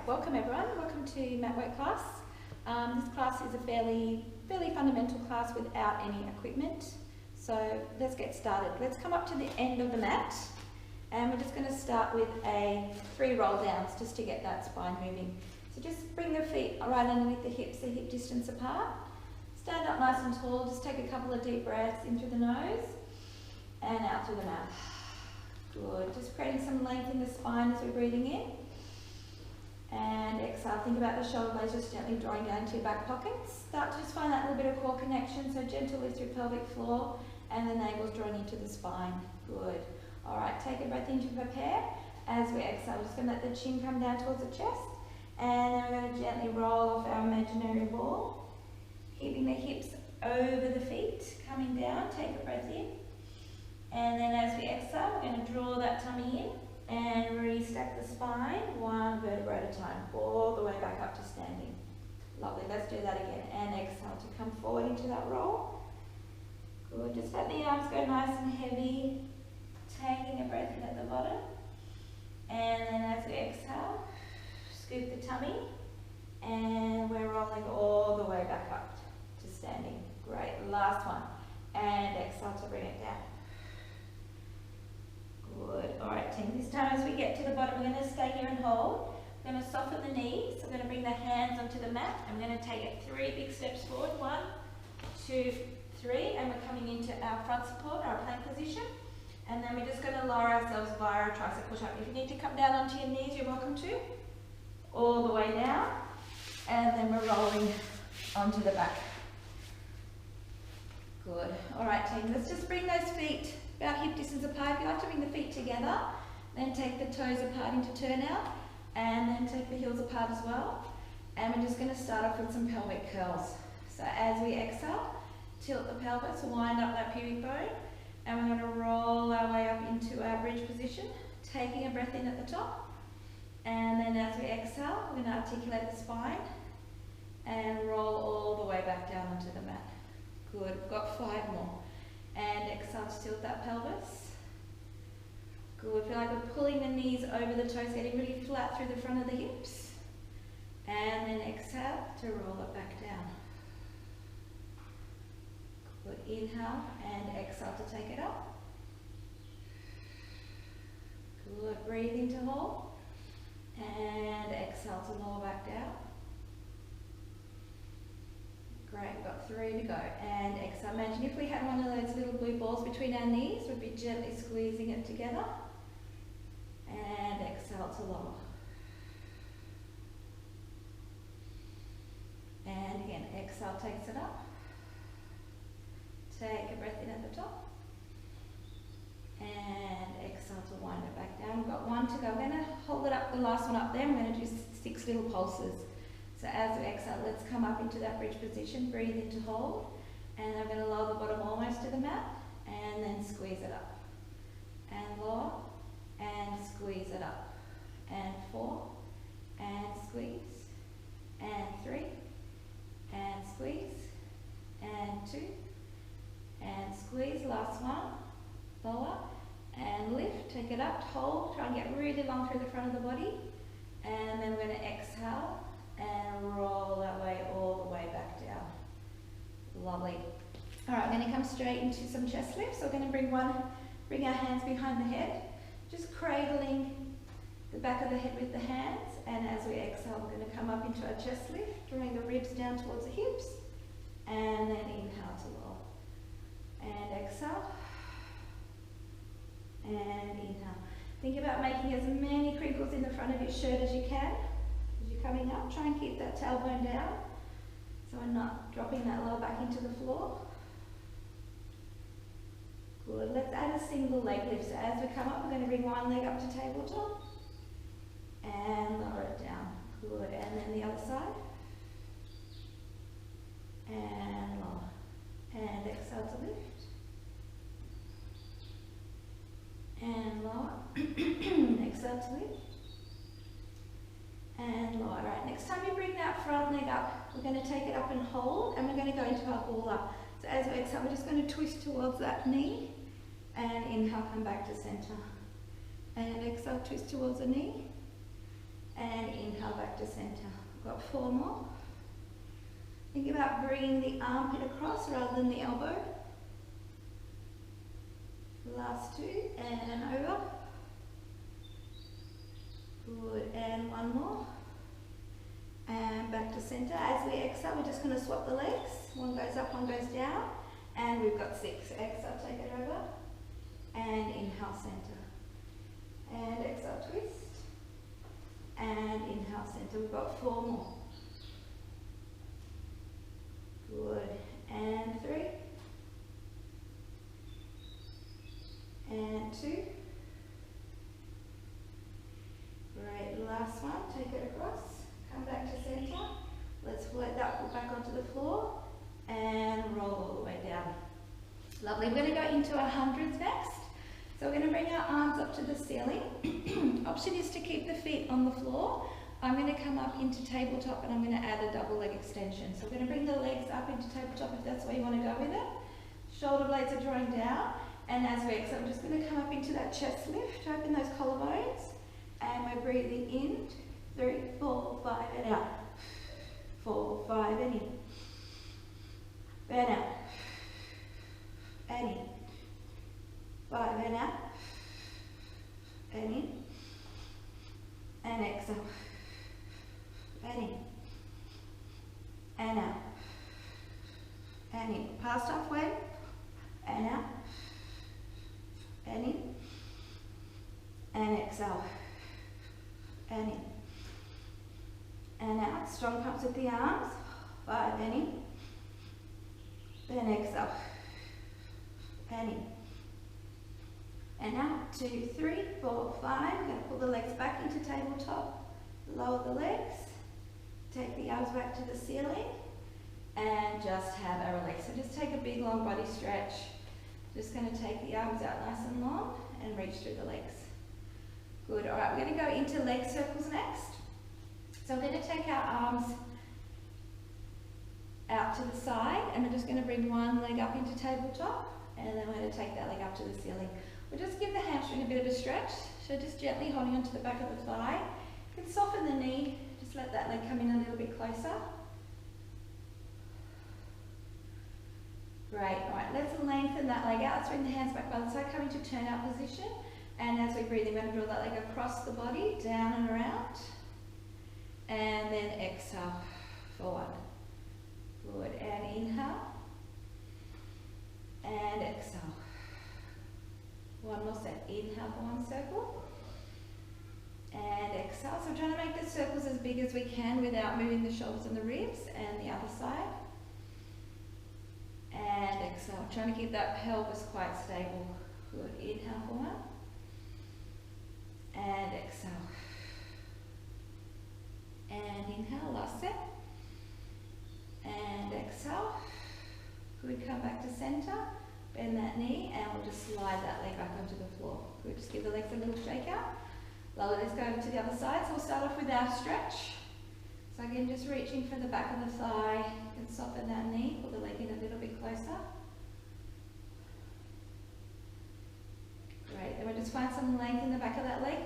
welcome everyone. Welcome to Mat Class. This class is a fairly fundamental class without any equipment. So let's get started. Let's come up to the end of the mat and we're just going to start with 3 roll downs just to get that spine moving. So just bring the feet right underneath the hips, a hip distance apart. Stand up nice and tall, just take a couple of deep breaths in through the nose and out through the mouth. Good, just creating some length in the spine as we're breathing in. And exhale, think about the shoulder blades just gently drawing down into your back pockets. Start to just find that little bit of core connection, so gentle lift through pelvic floor and the navel's drawing into the spine. Good. Alright, take a breath in to prepare. As we exhale, we're just going to let the chin come down towards the chest. And then we're going to gently roll off our imaginary ball. Keeping the hips over the feet, coming down, take a breath in. And then as we exhale, we're going to draw that tummy in and restack the spine, 1 vertebra at a time, all the way back up to standing. Lovely, let's do that again. And exhale to come forward into that roll. Good, just let the arms go nice and heavy, taking a breath in at the bottom. And then as we exhale, scoop the tummy, and we're rolling all the way back up to standing. Great, last one. And exhale to bring it down. Good. Alright team, this time as we get to the bottom, we're going to stay here and hold. We're going to soften the knees. We're going to bring the hands onto the mat. I'm going to take it 3 big steps forward. 1, 2, 3. And we're coming into our front support, our plank position. And then we're just going to lower ourselves via a tricep push-up. If you need to come down onto your knees, you're welcome to. All the way down. And then we're rolling onto the back. Good. Alright team, let's just bring those feet about hip distance apart. If you like to bring the feet together, then take the toes apart into turnout, and then take the heels apart as well. And we're just going to start off with some pelvic curls. So as we exhale, tilt the pelvis, wind up that pubic bone, and we're going to roll our way up into our bridge position, taking a breath in at the top. And then as we exhale, we're going to articulate the spine and roll all the way back down onto the mat. Good, we've got 5 more. And exhale to tilt that pelvis. Good, feel like we're pulling the knees over the toes, getting really flat through the front of the hips. And then exhale to roll it back down. Good, inhale and exhale to take it up. Good, breathe in to hold. And exhale to lower back down. Great, we've got 3 to go. And exhale. Imagine if we had one of those little blue balls between our knees, we'd be gently squeezing it together. And exhale to lower. And again, exhale takes it up. Take a breath in at the top. And exhale to wind it back down. We've got 1 to go. I'm going to hold it up, the last one up there. I'm going to do 6 little pulses. So as we exhale, let's come up into that bridge position, breathe in to hold, and I'm going to lower the bottom almost to the mat, and then squeeze it up, and lower, and squeeze it up, and 4, and squeeze, and 3, and squeeze, and 2, and squeeze, last one, lower, and lift, take it up, hold, try and get really long through the front of the body, and then we're going to exhale, and roll that way all the way back down. Lovely. Alright, we're going to come straight into some chest lifts. So we're going to bring our hands behind the head, just cradling the back of the head with the hands, and as we exhale we're going to come up into our chest lift, drawing the ribs down towards the hips, and then inhale to lower. And exhale, and inhale. Think about making as many crinkles in the front of your shirt as you can. Coming up, try and keep that tailbone down so we're not dropping that lower back into the floor. Good, let's add a single leg lift. So as we come up, we're going to bring one leg up to tabletop and lower it down. Good, and then the other side. And lower. And exhale to lift. And lower. Exhale to lift. And lower. Right, next time you bring that front leg up, we're going to take it up and hold, and we're going to go into our ball up. So as we exhale, we're just going to twist towards that knee, and inhale, come back to center. And exhale, twist towards the knee, And inhale back to center. We've got 4 more. Think about bringing the armpit across rather than the elbow. Last 2, and over. Good, and 1 more. And back to center. As we exhale, we're just going to swap the legs. One goes up, one goes down. And we've got 6. Exhale, take it over. And inhale, center. And exhale, twist. And inhale, center. We've got 4 more. Good. And 3. And 2. Great. Last one. Take it across. Come back to center. Let's float that foot back onto the floor and roll all the way down. Lovely. We're going to go into our hundreds next. So we're going to bring our arms up to the ceiling. Option is to keep the feet on the floor. I'm going to come up into tabletop and I'm going to add a double leg extension. So we're going to bring the legs up into tabletop if that's where you want to go with it. Shoulder blades are drawing down. And as we exhale, I'm just going to come up into that chest lift, open those collarbones. And we're breathing in. 3, 4, 5, and out. 4, 5, and in. And out. And in. 5, and out. And in. And exhale. And in. And out. And in. Past halfway. And out. And in. And exhale. And in. And out. Strong pumps with the arms. 5, and in. Then exhale. And in. And out. 2, 3, 4, 5. We're going to pull the legs back into tabletop. Lower the legs. Take the arms back to the ceiling. And just have a release. So just take a big long body stretch. Just going to take the arms out nice and long and reach through the legs. Good. All right, we're going to go into leg circles next. So we're going to take our arms out to the side and we're just going to bring one leg up into tabletop and then we're going to take that leg up to the ceiling. We'll just give the hamstring a bit of a stretch. So just gently holding onto the back of the thigh. You can soften the knee. Just let that leg come in a little bit closer. Great. All right, let's lengthen that leg out. Let's bring the hands back by the side, coming to turn-out position. And as we breathe in, we're going to draw that leg across the body, down and around. And then exhale, forward. Good. And inhale. And exhale. One more set. Inhale for one circle. And exhale. So we're trying to make the circles as big as we can without moving the shoulders and the ribs. And the other side. And exhale. Trying to keep that pelvis quite stable. Good. Inhale for one. And exhale. And inhale. Last set. And exhale. Good. Come back to center. Bend that knee and we'll just slide that leg back onto the floor. Good. Just give the legs a little shake out. Lower. Let's go over to the other side. So we'll start off with our stretch. So again, just reaching for the back of the thigh. You can soften that knee. Pull the leg in a little bit closer. Great. Then we'll just find some length in the back of that leg.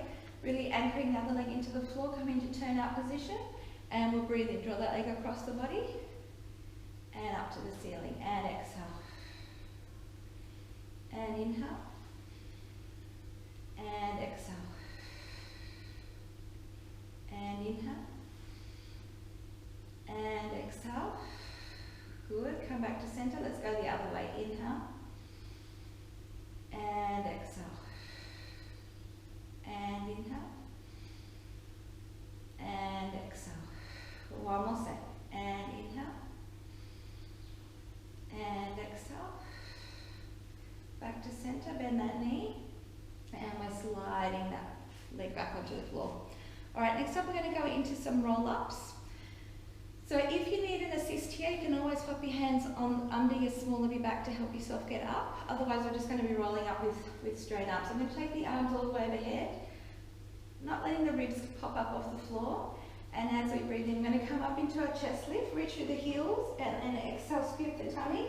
Really anchoring the other leg into the floor. Come into turn-out position. And we'll breathe in. Draw that leg across the body. And up to the ceiling. And exhale. And inhale. And exhale. And inhale. And exhale. Good. Come back to center. Let's go the other way. Inhale. And exhale. And inhale. And exhale. One more set. And inhale. And exhale. Back to center. Bend that knee. And we're sliding that leg back onto the floor. Alright, next up we're going to go into some roll-ups. So if you need an assist here, you can always pop your hands on under your small of your back to help yourself get up. Otherwise we're just going to be rolling up with straight arms. I'm going to take the arms all the way overhead, not letting the ribs pop up off the floor. And as we breathe in, we're going to come up into our chest lift, reach through the heels, and then exhale, scoop the tummy,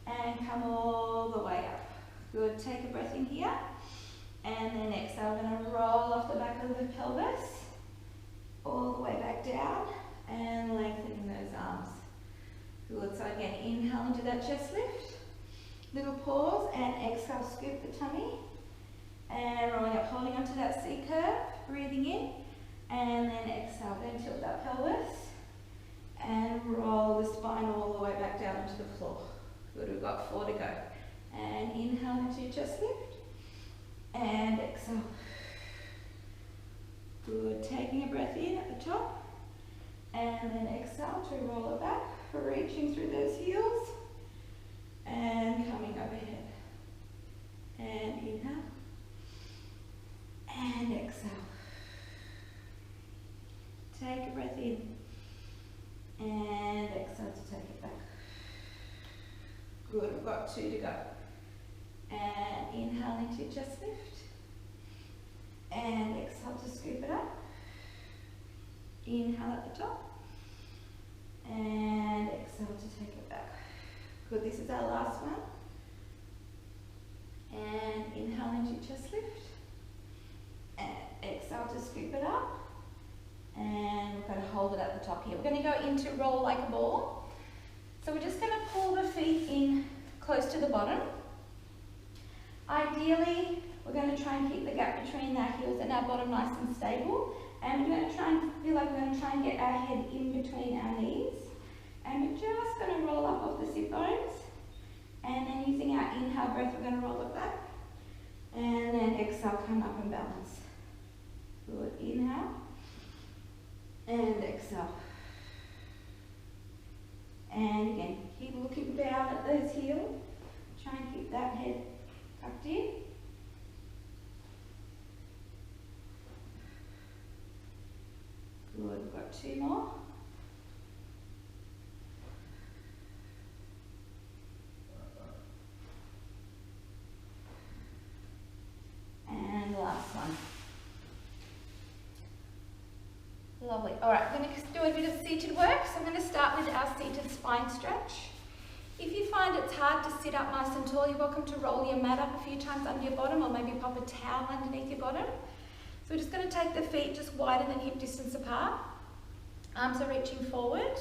and come all the way up. Good, take a breath in here, and then exhale, we're going to roll off the back of the pelvis, that chest lift. Little pause and exhale, scoop the tummy. And rolling up, holding onto that C curve, breathing in. And then exhale, then tilt that pelvis. And roll the spine all the way back down onto the floor. Good, we've got 4 to go. And inhale into your chest lift. And exhale. Good, taking a breath in at the top. And then exhale to roll it back, reaching through those heels. And coming overhead. And inhale. And exhale. Take a breath in. And exhale to take it back. Good, we've got 2 to go. And inhale into your chest lift. And exhale to scoop it up. Inhale at the top. And exhale to take it back. Good, this is our last one. And inhale into your chest lift. And exhale to scoop it up. And we're going to hold it at the top here. We're going to go into roll like a ball. So we're just going to pull the feet in close to the bottom. Ideally, we're going to try and keep the gap between our heels and our bottom nice and stable. And we're going to try and feel like we're going to try and get our head in between our knees. And we're just going to roll up off the sit bones. And then using our inhale breath, we're going to roll it back. And then exhale, come up and balance. Good, inhale. And exhale. And again, keep looking down at those heels. Try and keep that head tucked in. Good, we've got 2 more. And the last one. Lovely. All right, I'm going to do a bit of seated work. So I'm going to start with our seated spine stretch. If you find it's hard to sit up nice and tall, you're welcome to roll your mat up a few times under your bottom, or maybe pop a towel underneath your bottom. So we're just going to take the feet just wider than hip distance apart. Arms are reaching forward.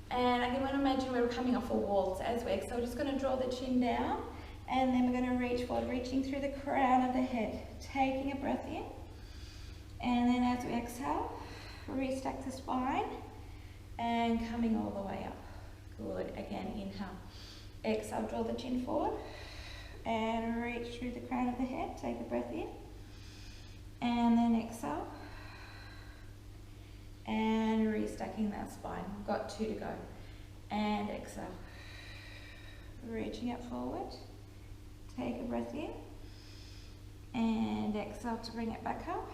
And again, want to imagine we're coming off a wall. So as we exhale, we're just going to draw the chin down. And then we're going to reach forward, reaching through the crown of the head. Taking a breath in. And then as we exhale, restack the spine. And coming all the way up. Good. Again, inhale. Exhale, draw the chin forward. And reach through the crown of the head. Take a breath in. And then exhale. And restacking that spine. We've got 2 to go. And exhale. Reaching it forward. Take a breath in. And exhale to bring it back up.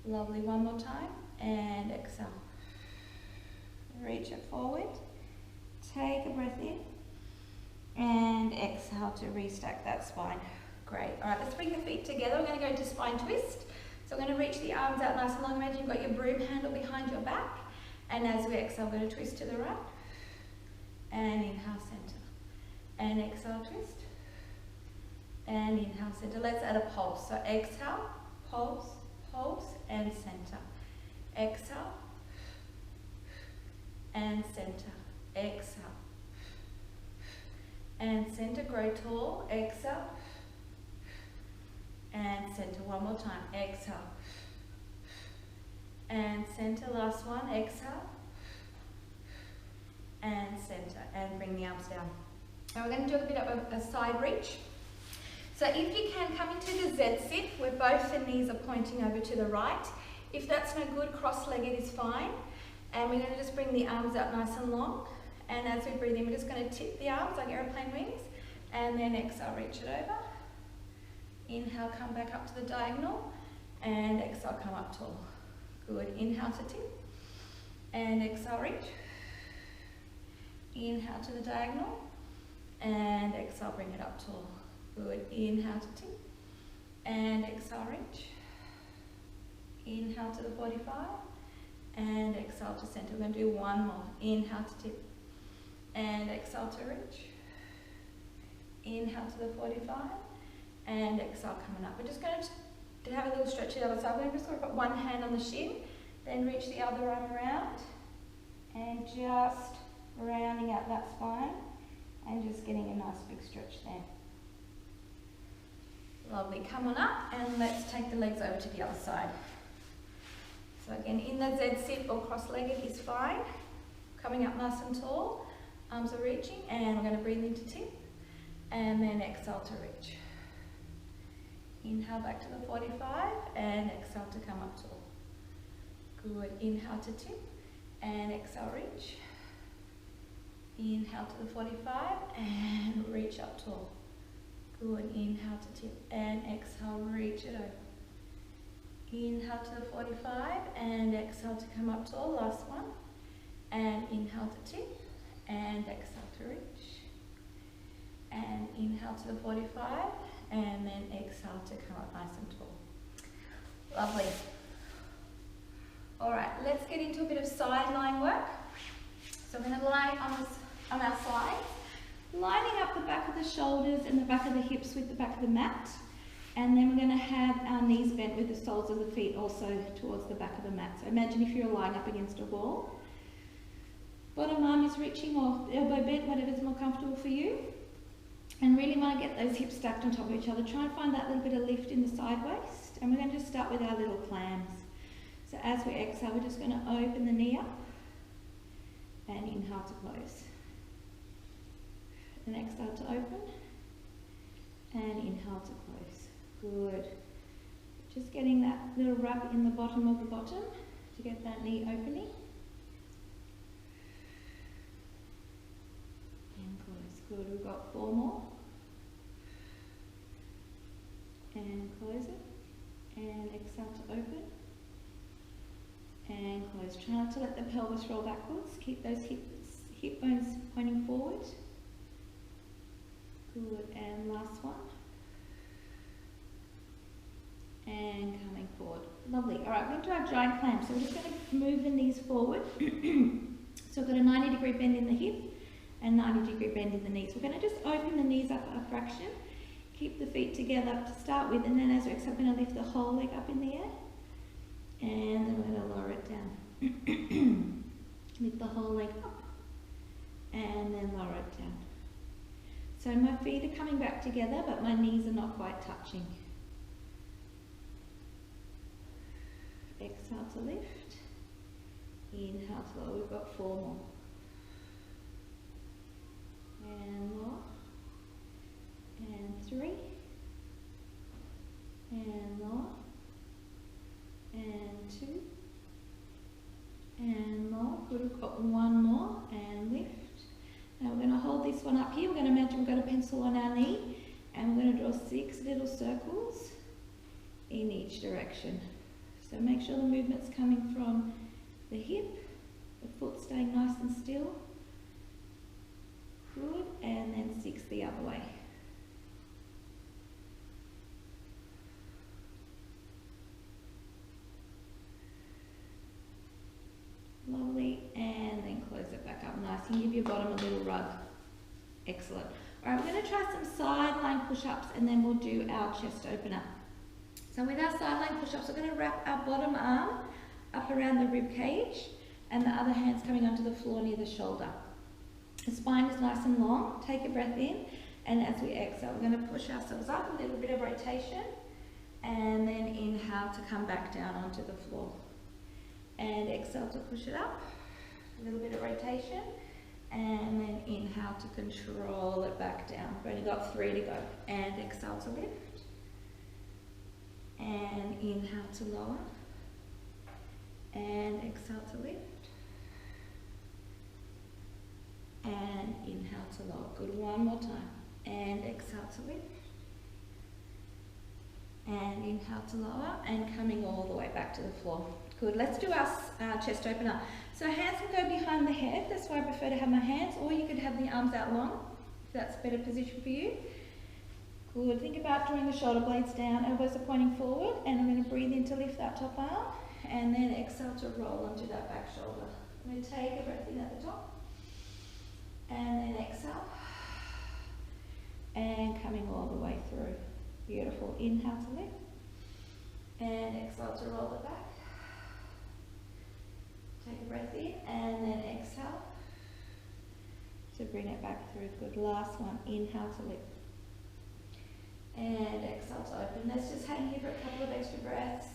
Lovely. One more time. And exhale. Reach it forward. Take a breath in. And exhale to restack that spine. Great. All right, let's bring the feet together. We're going to go into spine twist. So we're going to reach the arms out nice and long. Imagine you've got your broom handle behind your back. And as we exhale, we're going to twist to the right. And inhale, center. And exhale, twist. And inhale, center. Let's add a pulse. So exhale, pulse, pulse, and center. Exhale. And center. Exhale. And center. Grow tall. Exhale. And center. One more time. Exhale. And center. Last one. Exhale. And center. And bring the arms down. Now we're going to do a bit of a side reach. So if you can, come into the Z sit where both the knees are pointing over to the right. If that's no good, cross-legged is fine. And we're going to just bring the arms out nice and long. And as we breathe in, we're just going to tip the arms like airplane wings. And then exhale, reach it over. Inhale, come back up to the diagonal. And exhale, come up tall. Good. Inhale to tip. And exhale, reach. Inhale to the diagonal. And exhale, bring it up tall. Good. Inhale to tip. And exhale, reach. Inhale to the 45. And exhale to center. We're going to do one more. Inhale to tip. And exhale to reach. Inhale to the 45. And exhale coming up. We're just going to have a little stretch to the other side. We're just going to put one hand on the shin. Then reach the other arm around. And just rounding out that spine and just getting a nice big stretch there. Lovely, come on up and let's take the legs over to the other side. So again, in the Z sit or cross-legged is fine. Coming up nice and tall, arms are reaching, and we're going to breathe into tip and then exhale to reach. Inhale back to the 45 and exhale to come up tall. Good, inhale to tip and exhale reach. Inhale to the 45 and reach up tall. Good, inhale to tip and exhale, reach it over. Inhale to the 45 and exhale to come up tall, last one. And inhale to tip and exhale to reach. And inhale to the 45 and then exhale to come up nice and tall. Lovely. Alright, let's get into a bit of side lying work. So I'm going to lie on our sides, lining up the back of the shoulders and the back of the hips with the back of the mat. And then we're going to have our knees bent with the soles of the feet also towards the back of the mat. So imagine if you're lying up against a wall. Bottom arm is reaching or elbow bent, whatever's more comfortable for you. And really want to get those hips stacked on top of each other. Try and find that little bit of lift in the side waist. And we're going to just start with our little clams. So as we exhale, we're just going to open the knee up and inhale to close. And exhale to open and inhale to close. Good. Just getting that little wrap in the bottom of the bottom to get that knee opening. And close. Good. We've got 4 more. And close it. And exhale to open. And close. Try not to let the pelvis roll backwards. Keep those hip bones pointing forward. Good. And last one. And coming forward. Lovely. All right, we're going to do our giant clam. So we're just going to move the knees forward. So we've got a 90-degree bend in the hip and 90-degree bend in the knees. We're going to just open the knees up a fraction. Keep the feet together to start with, and then as we exhale, we're going to lift the whole leg up in the air. And then we're going to lower it down. Lift the whole leg up. And then lower it down. So my feet are coming back together, but my knees are not quite touching. Exhale to lift. Inhale to lower. We've got 4 more. And lower. And 3. And lower. And 2. And lower. Good, we've got 1 more. And lift. Now we're going to hold this one up here. We're going to imagine we've got a pencil on our knee. And we're going to draw 6 little circles in each direction. So make sure the movement's coming from the hip, the foot staying nice and still. Good, and then 6 the other way. Lovely, and then close it back up nice and give your bottom a little rub. Excellent. All right, we're going to try some side lying push-ups and then we'll do our chest opener. So with our side lying push-ups, we're going to wrap our bottom arm up around the rib cage and the other hand's coming onto the floor near the shoulder. The spine is nice and long. Take a breath in, and as we exhale, we're going to push ourselves up, a little bit of rotation, and then inhale to come back down onto the floor. And exhale to push it up, a little bit of rotation, and then inhale to control it back down. We've only got 3 to go. And exhale to lift. And inhale to lower. And exhale to lift. And inhale to lower. Good, 1 more time. And exhale to lift. And inhale to lower. And coming all the way back to the floor. Good, let's do our chest opener. So hands can go behind the head. That's why I prefer to have my hands. Or you could have the arms out long, if that's a better position for you. Good, think about drawing the shoulder blades down. Elbows are pointing forward. And I'm going to breathe in to lift that top arm. And then exhale to roll onto that back shoulder. I'm going to take a breath in at the top. And then exhale. And coming all the way through. Beautiful. Inhale to lift. And exhale to roll it back. Take a breath in and then exhale. to bring it back through. Good. Last one. Inhale to lift. And exhale to open. Let's just hang here for a couple of extra breaths.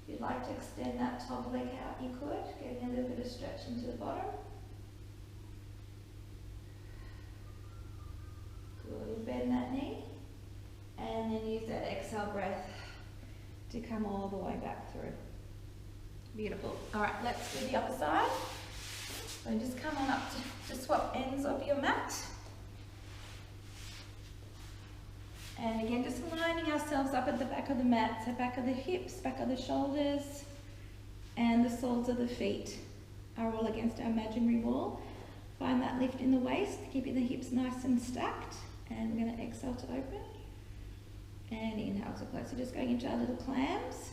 If you'd like to extend that top leg out, you could. Getting a little bit of stretch into the bottom. Good. Bend that knee. And then use that exhale breath to come all the way back through. Beautiful. Alright, let's do the other side. So just come on up to swap ends of your mat. And again, just lining ourselves up at the back of the mat, so back of the hips, back of the shoulders, and the soles of the feet are all against our imaginary wall. Find that lift in the waist, keeping the hips nice and stacked. And we're going to exhale to open. And inhale to close. So just going into our little clams.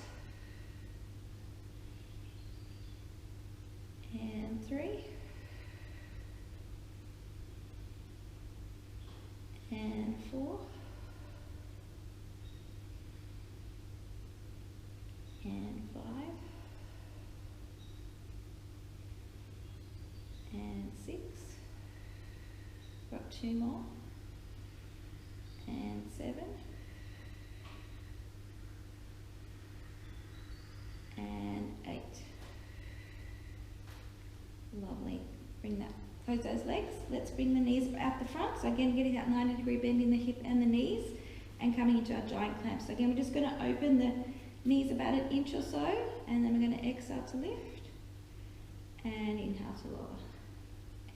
And 3. And 4. And 5. And 6. Got 2 more. And 7. And 8. Lovely. Bring that, close those legs. Let's bring the knees out the front. So again, getting that 90-degree bend in the hip and the knees and coming into our giant clamp. So again, we're just going to open the knees about an inch or so, and then we're going to exhale to lift and inhale to lower.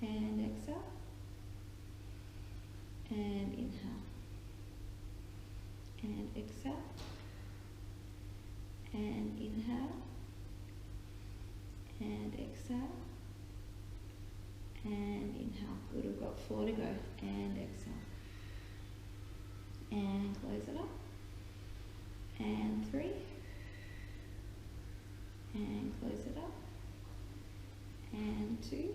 And exhale. And inhale. And exhale. And inhale. And exhale. And inhale. Good, we've got 4 to go. And exhale. And close it up. And 3. And close it up. And 2.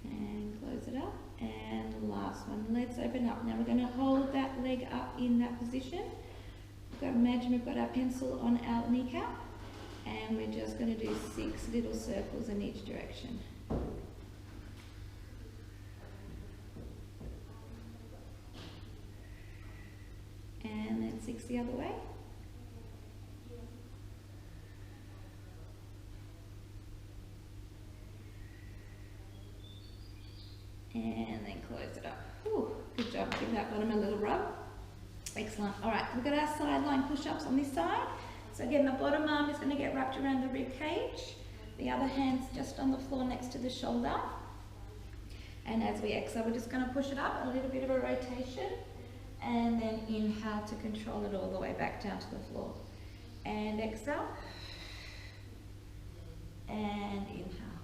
And close it up. And the last one. Let's open up. Now we're going to hold that leg up in that position. Imagine we've got our pencil on our kneecap. And we're just going to do 6 little circles in each direction. And then 6 the other way. And then close it up. Ooh, good job. Give that bottom a little rub. Excellent. All right, we've got our sideline push-ups on this side. So again, the bottom arm is going to get wrapped around the rib cage. The other hand's just on the floor next to the shoulder. And as we exhale, we're just going to push it up, a little bit of a rotation. And then inhale to control it all the way back down to the floor. And exhale. And inhale.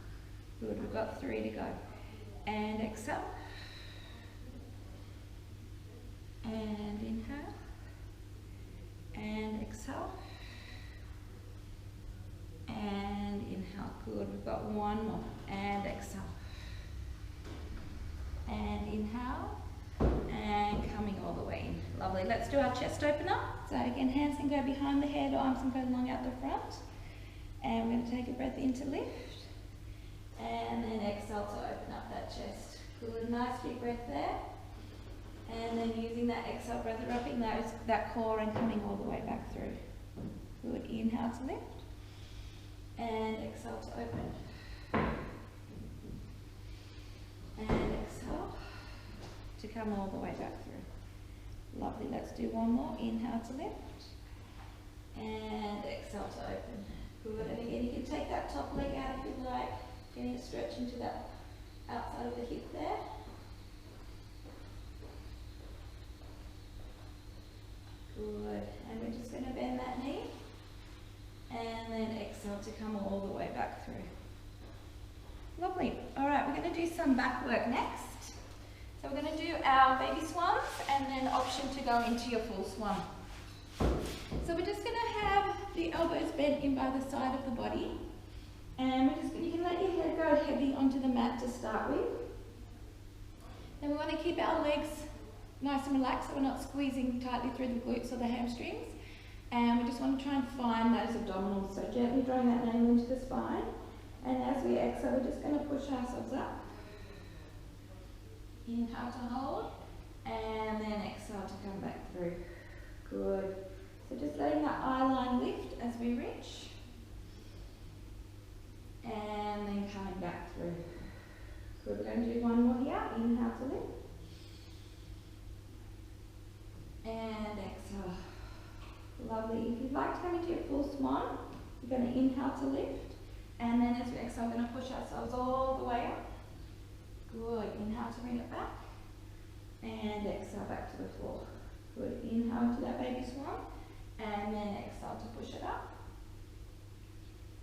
Good, we've got 3 to go. And exhale. And inhale. And exhale. And inhale. Good, we've got 1 more. And exhale. And inhale. And coming all the way in. Lovely. Let's do our chest opener. So again, hands can go behind the head, arms can go long out the front. And we're going to take a breath in to lift. And then exhale to open up that chest. Good, nice big breath there. And then using that exhale breath, wrapping that core and coming all the way back through. Good, inhale to lift. And exhale to open. And exhale to come all the way back through. Lovely, let's do 1 more. Inhale to lift. And exhale to open. Good, and again, you can take that top leg out if you like. Getting a stretch into that outside of the hip there. Good, and we're just going to bend that knee. And then exhale to come all the way back through. Lovely. All right, we're going to do some back work next. So we're going to do our baby swans and then option to go into your full swan. So we're just going to have the elbows bent in by the side of the body. And you can let your head go heavy onto the mat to start with. Then we want to keep our legs nice and relaxed so we're not squeezing tightly through the glutes or the hamstrings. And we just want to try and find those abdominals. So gently drawing that navel into the spine. And as we exhale, we're just going to push ourselves up. Inhale to hold, and then exhale to come back through. Good. So just letting that eye line lift as we reach. And then coming back through. Good, we're going to do one more here. Inhale to lift. And exhale. Lovely. If you'd like to come into your full swan, you're going to inhale to lift. And then as we exhale, we're going to push ourselves all the way up. Good. Inhale to bring it back. And exhale back to the floor. Good. Inhale into that baby swan. And then exhale to push it up.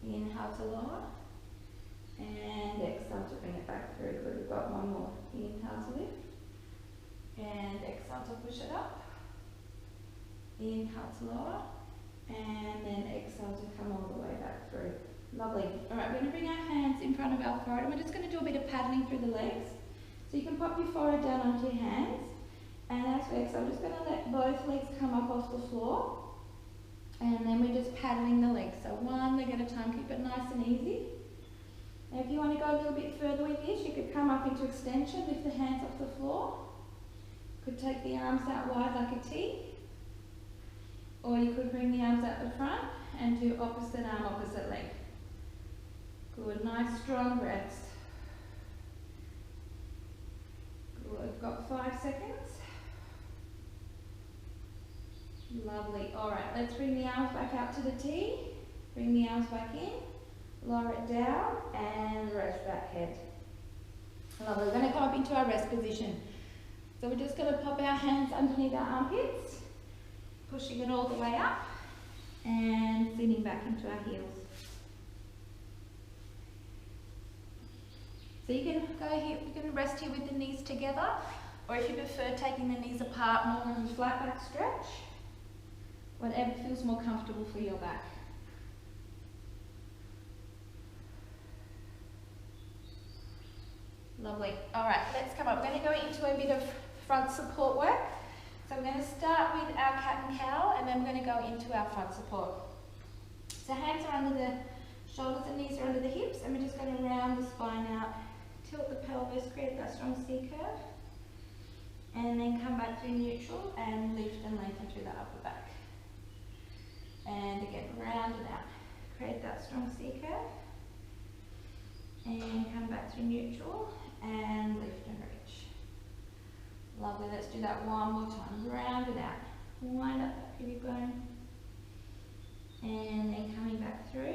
Inhale to lower. And exhale to bring it back through. Good. We've got one more. Inhale to lift. And exhale to push it up. Inhale to lower. And then exhale to come all the way back through. Lovely. Alright, we're going to bring our hands in front of our forehead and we're just going to do a bit of paddling through the legs. So you can pop your forehead down onto your hands. And as we exhale, I'm just going to let both legs come up off the floor. And then we're just paddling the legs. So one leg at a time, keep it nice and easy. Now if you want to go a little bit further with this, you could come up into extension, lift the hands off the floor. Could take the arms out wide like a T. Or you could bring the arms out the front and do opposite arm, opposite leg. Good, nice strong breaths. Good, we've got 5 seconds. Lovely. Alright, let's bring the arms back out to the T. Bring the arms back in. Lower it down and rest that head. Lovely. We're going to come up into our rest position. So we're just going to pop our hands underneath our armpits, pushing it all the way up and sitting back into our heels. So you can go here, you can rest here with the knees together, or if you prefer taking the knees apart, more of a flat back stretch. Whatever feels more comfortable for your back. Lovely. Alright, let's come up. We're going to go into a bit of front support work. So we're going to start with our cat and cow, and then we're going to go into our front support. So hands are under the shoulders and knees are under the hips, and we're just going to round the spine out, tilt the pelvis, create that strong C curve, and then come back through neutral and lift and lengthen through the upper back. And again, round and out. Create that strong C curve. And come back through neutral and lift and reach. Lovely, let's do that one more time. Round it out. Wind up that pubic bone. And then coming back through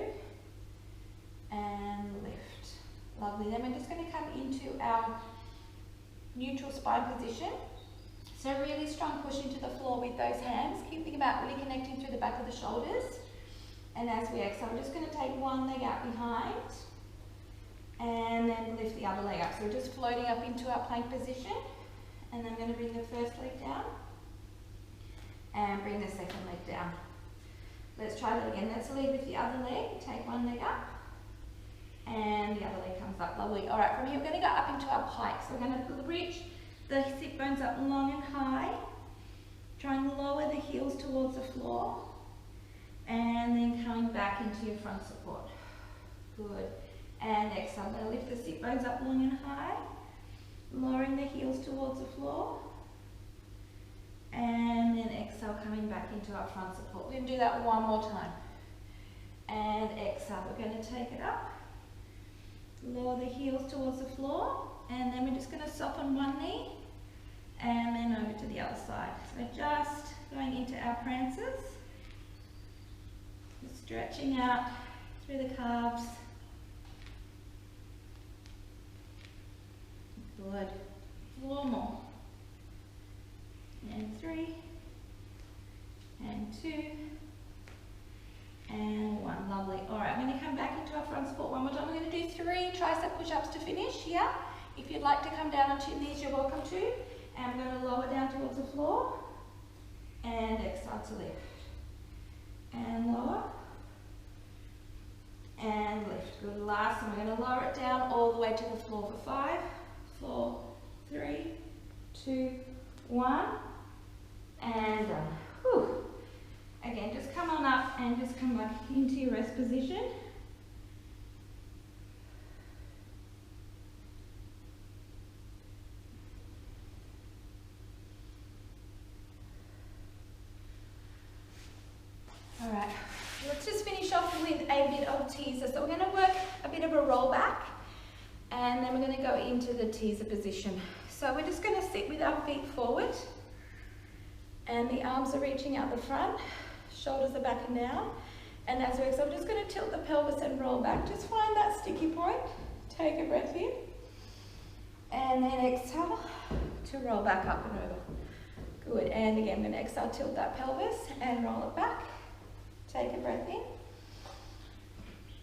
and lift. Lovely, then we're just going to come into our neutral spine position. So really strong push into the floor with those hands. Keep thinking about really connecting through the back of the shoulders. And as we exhale, we're just going to take one leg out behind and then lift the other leg up. So we're just floating up into our plank position. And then I'm going to bring the first leg down and bring the second leg down. Let's try that again. Let's lead with the other leg. Take one leg up and the other leg comes up. Lovely. All right, from here we're going to go up into our pike. So we're going to reach the hip bones up long and high. Try and lower the heels towards the floor. And then coming back into your front support. Good. And exhale. I'm going to lift the sit bones up long and high. Lowering the heels towards the floor. And then exhale, coming back into our front support. We're going to do that one more time. And exhale. We're going to take it up. Lower the heels towards the floor. And then we're just going to soften one knee. And then over to the other side. So just going into our prances. Just stretching out through the calves. Good. 4 more. And 3. And 2. And 1. Lovely. Alright, I'm going to come back into our front support one more time. We're going to do 3 tricep push-ups to finish here. If you'd like to come down onto your knees, you're welcome to. And I'm going to lower down towards the floor. And exhale to lift. And lower. And lift. Good. Last time, we're going to lower it down all the way to the floor for 5, 4, 3, 2, 1. And done. Whew. Again, just come on up and just come back into your rest position. a bit of teaser. So we're going to work a bit of a roll back, and then we're going to go into the teaser position. So we're just going to sit with our feet forward, and the arms are reaching out the front, shoulders are back and down. And as we exhale, I'm just going to tilt the pelvis and roll back. Just find that sticky point. Take a breath in. And then exhale to roll back up and over. Good. And again, I'm going to exhale, tilt that pelvis and roll it back. Take a breath in.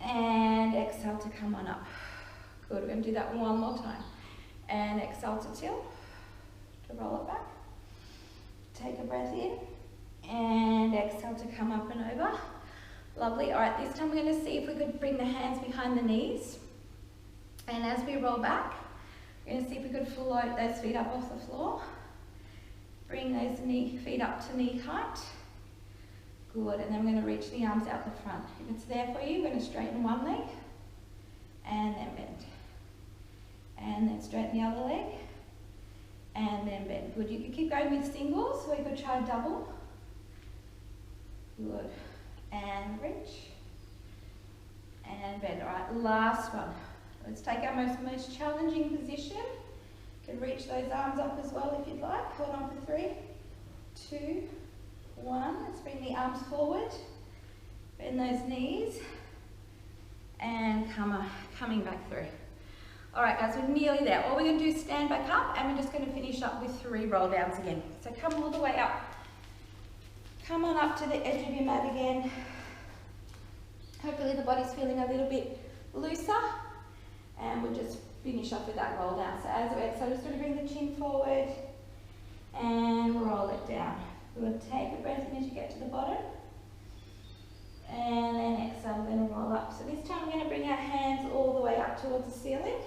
And exhale to come on up. Good. We're going to do that one more time. And exhale to tilt, to roll it back. Take a breath in. And exhale to come up and over. Lovely. All right, this time we're going to see if we could bring the hands behind the knees. And as we roll back, we're going to see if we could float those feet up off the floor. Bring those feet up to knee height. Good. And then we're going to reach the arms out the front. If it's there for you, we're going to straighten one leg. And then bend. And then straighten the other leg. And then bend. Good. You could keep going with singles, so we could try double. Good. And reach. And bend. All right, last one. Let's take our most challenging position. You can reach those arms up as well if you'd like. Hold on for 3, 2, 1. Let's bring the arms forward. Bend those knees. And coming back through. All right, guys, we're nearly there. All we're going to do is stand back up, and we're just going to finish up with 3 roll downs again. So come all the way up. Come on up to the edge of your mat again. Hopefully the body's feeling a little bit looser. And we'll just finish off with that roll down. So as we exhale, just going to bring the chin forward and roll it down. We'll take a breath in as you get to the bottom. And then exhale, we're going to roll up. So this time we're going to bring our hands all the way up towards the ceiling.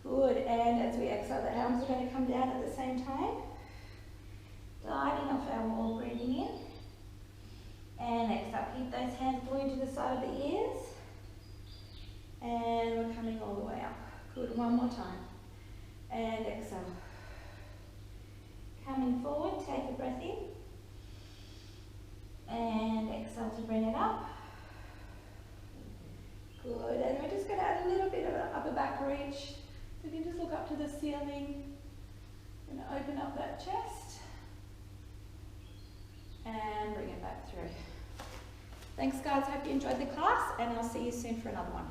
Good. And as we exhale, the arms are going to come down at the same time. Gliding off our wall, breathing in. And exhale, keep those hands glued to the side of the ears. And we're coming all the way up. Good, one more time. And exhale. Coming forward, take a breath in. And exhale to bring it up. Good, and we're just going to add a little bit of an upper back reach. So if you just look up to the ceiling, I'm going to open up that chest. And bring it back through. Thanks guys, hope you enjoyed the class, and I'll see you soon for another one.